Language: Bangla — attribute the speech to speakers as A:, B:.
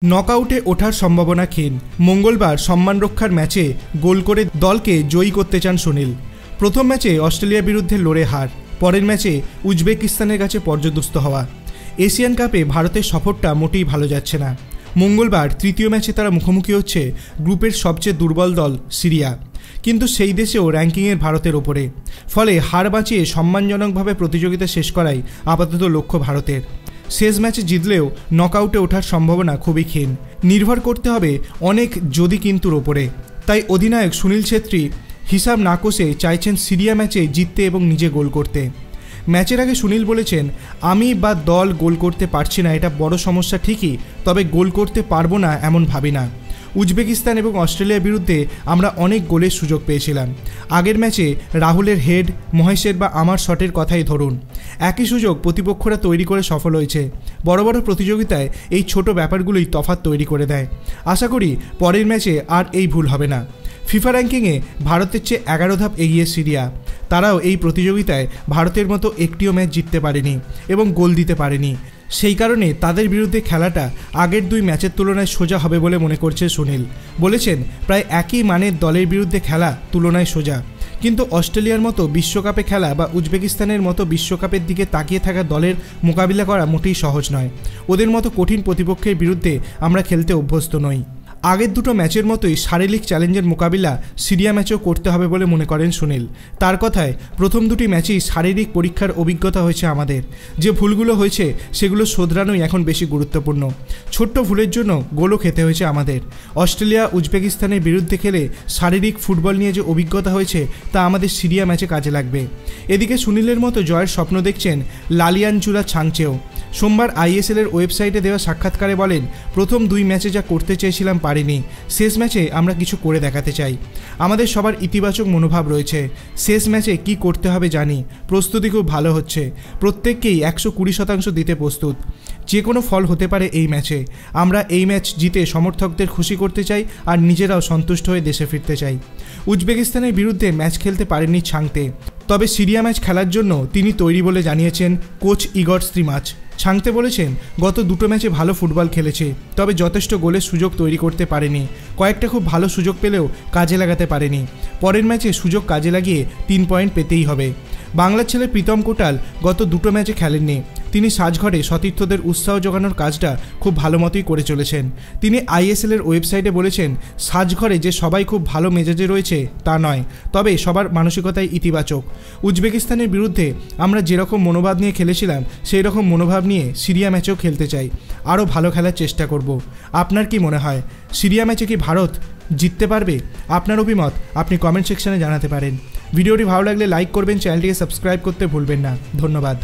A: নকআউটে ওঠার সম্ভাবনা ক্ষীণ। মঙ্গলবার সম্মান রক্ষার ম্যাচে গোল করে দলকে জয়ী করতে চান সুনীল। প্রথম ম্যাচে অস্ট্রেলিয়ার বিরুদ্ধে লড়ে হার, পরের ম্যাচে উজবেকিস্তানের কাছে পর্যদস্ত হওয়া। এশিয়ান কাপে ভারতের সফরটা মোটেই ভালো যাচ্ছে না। মঙ্গলবার তৃতীয় ম্যাচে তারা মুখোমুখি হচ্ছে গ্রুপের সবচেয়ে দুর্বল দল সিরিয়া, কিন্তু সেই দেশেও র্যাঙ্কিংয়ের ভারতের ওপরে। ফলে হার বাঁচিয়ে সম্মানজনকভাবে প্রতিযোগিতা শেষ করাই আপাতত লক্ষ্য ভারতের। শেষ ম্যাচে জিতলেও নকআউটে ওঠার সম্ভাবনা খুবই ক্ষীণ। নির্ভর করতে হবে অনেক যদি কিন্তুর ওপরে। তাই অধিনায়ক সুনীল ছেত্রী হিসাব না কষে চাইছেন সিরিয়া ম্যাচে জিততে এবং নিজে গোল করতে। ম্যাচের আগে সুনীল বলেছেন, আমি বা দল গোল করতে পারছি না এটা বড় সমস্যা ঠিকই, তবে গোল করতে পারবো না এমন ভাবি না। উজবেকিস্তান এবং অস্ট্রেলিয়ার বিরুদ্ধে আমরা অনেক গোলের সুযোগ পেয়েছিলাম। আগের ম্যাচে রাহুলের হেড, মহেশের বা আমার শটের কথাই ধরুন, একই সুযোগ প্রতিপক্ষরা তৈরি করে সফল হয়েছে। বড় বড় প্রতিযোগিতায় এই ছোট ব্যাপারগুলোই তফাৎ তৈরি করে দেয়। আশা করি পরের ম্যাচে আর এই ভুল হবে না। ফিফা র্যাঙ্কিংয়ে ভারতের চেয়ে 11 ধাপ এগিয়ে সিরিয়া। তারাও এই প্রতিযোগিতায় ভারতের মতো একটিও ম্যাচ জিততে পারেনি এবং গোল দিতে পারেনি। সেই কারণে তাদের বিরুদ্ধে খেলাটা আগের দুই ম্যাচের তুলনায় সোজা হবে বলে মনে করছে সুনীল। বলেছেন, প্রায় একই মানের দলের বিরুদ্ধে খেলা তুলনায় সোজা, কিন্তু অস্ট্রেলিয়ার মতো বিশ্বকাপে খেলা বা উজবেকিস্তানের মতো বিশ্বকাপের দিকে তাকিয়ে থাকা দলের মোকাবিলা করা মোটেই সহজ নয়। ওদের মতো কঠিন প্রতিপক্ষের বিরুদ্ধে আমরা খেলতে অভ্যস্ত নই। আগের দুটো ম্যাচের মতোই শারীরিক চ্যালেঞ্জের মোকাবিলা সিরিয়া ম্যাচেও করতে হবে বলে মনে করেন সুনীল। তার কথায়, প্রথম দুটি ম্যাচেই শারীরিক পরীক্ষার অভিজ্ঞতা হয়েছে আমাদের। যে ভুলগুলো হয়েছে সেগুলো শোধরানোই এখন বেশি গুরুত্বপূর্ণ। ছোট্ট ভুলের জন্য গোলও খেতে হয়েছে আমাদের। অস্ট্রেলিয়া উজবেকিস্তানের বিরুদ্ধে খেলে শারীরিক ফুটবল নিয়ে যে অভিজ্ঞতা হয়েছে তা আমাদের সিরিয়া ম্যাচে কাজে লাগবে। এদিকে সুনীলের মতো জয়ের স্বপ্ন দেখছেন লালিয়ানচুরা ছাংচেও। সোমবার আইএসএলের ওয়েবসাইটে দেওয়া সাক্ষাৎকারে বলেন, প্রথম দুই ম্যাচে যা করতে চেয়েছিলাম পারিনি, শেষ ম্যাচে আমরা কিছু করে দেখাতে চাই। আমাদের সবার ইতিবাচক মনোভাব রয়েছে। শেষ ম্যাচে কি করতে হবে জানি, প্রস্তুতি খুব ভালো হচ্ছে, প্রত্যেককেই 120% দিতে প্রস্তুত। যে কোনো ফল হতে পারে এই ম্যাচে। আমরা এই ম্যাচ জিতে সমর্থকদের খুশি করতে চাই আর নিজেরাও সন্তুষ্ট হয়ে দেশে ফিরতে চাই। উজবেকিস্তানের বিরুদ্ধে ম্যাচ খেলতে পারেননি ছাংতে, তবে সিরিয়া ম্যাচ খেলার জন্য তিনি তৈরি বলে জানিয়েছেন কোচ ইগর স্ত্রিমাচ। ছাংতে বলেছেন, গত দুটো ম্যাচে ভালো ফুটবল খেলেছে, তবে যথেষ্ট গোলের সুযোগ তৈরি করতে পারেনি। কয়েকটা খুব ভালো সুযোগ পেলেও কাজে লাগাতে পারেনি। পরের ম্যাচে সুযোগ কাজে লাগিয়ে 3 পয়েন্ট পেতেই হবে। বাংলার ছেলে প্রীতম কোটাল গত দুটো ম্যাচে খেলেননি। তিনি সাজঘরে সতীর্থদের উৎসাহ যোগানোর কাজটা খুব ভালো মতোই করে চলেছেন। তিনি আইএসএলের ওয়েবসাইটে বলেছেন, সাজঘরে যে সবাই খুব ভালো মেজাজে রয়েছে তা নয়, তবে সবার মানসিকতাই ইতিবাচক। উজবেকিস্তানের বিরুদ্ধে আমরা যেরকম মনোভাব নিয়ে খেলেছিলাম সেই রকম মনোভাব নিয়ে সিরিয়া ম্যাচেও খেলতে চাই। আরও ভালো খেলার চেষ্টা করব। আপনার কি মনে হয়, সিরিয়া ম্যাচে কি ভারত জিততে পারবে? আপনার অভিমত আপনি কমেন্ট সেকশনে জানাতে পারেন। ভিডিওটি ভালো লাগলে লাইক করবেন, চ্যানেলটিকে সাবস্ক্রাইব করতে ভুলবেন না। ধন্যবাদ।